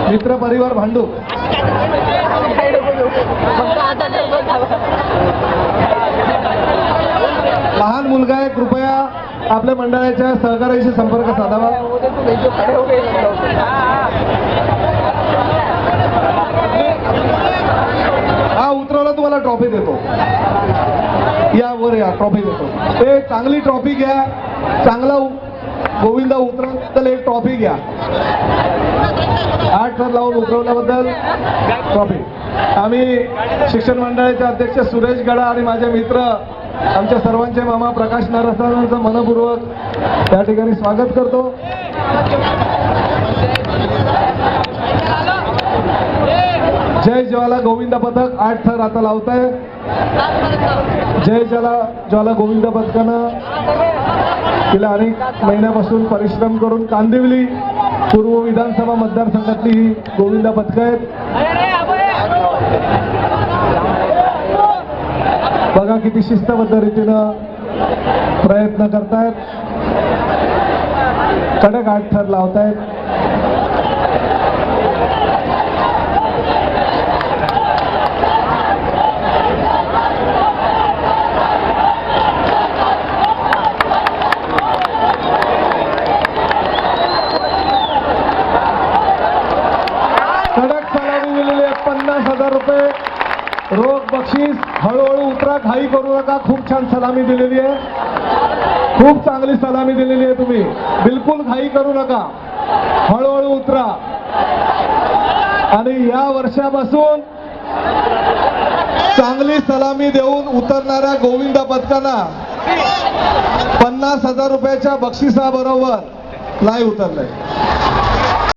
मित्र परिवार भांडू. लहान मुलगा आहे, कृपया आपल्या मंडळाच्या सहकार्याशी संपर्क साधावा. हा उतरवला तुम्हाला ट्रॉफी देतो. या वर या, ट्रॉफी देतो. ते चांगली ट्रॉफी घ्या. चांगला गोविंदा उतरवल्याबद्दल एक ट्रॉफी घ्या. 8 थर लावून उतरवल्याबद्दल ट्रॉफी. आम्ही शिक्षण मंडळाचे अध्यक्ष सुरेश गडा आणि माझे मित्र आमच्या सर्वांचे मामा प्रकाश नरसाळांचं मनपूर्वक त्या ठिकाणी स्वागत करतो. जय ज्वाला गोविंदा पथक 8 थर आता लावत आहे. जय ज्वाला गोविंदा पथकानं गेल्या अनेक महिन्यापासून परिश्रम करून कांदिवली पूर्व विधानसभा मतदारसंघातली ही गोविंदा पथकं आहेत. बघा किती शिस्तबद्ध रीतीनं प्रयत्न करतायत. कडक 8 थर लावतायत. कडक सलामी दिलेली आहे. 50,000 रुपये रोख बक्षीस. हळूहळू उतरा, घाई करू नका. खूप छान सलामी दिलेली आहे. खूप चांगली सलामी दिलेली आहे. तुम्ही बिलकुल घाई करू नका. हळूहळू उतरा. आणि या वर्षापासून चांगली सलामी देऊन उतरणाऱ्या गोविंदा पथकांना 50,000 रुपयाच्या बक्षिसाबरोबर नाही उतरलंय.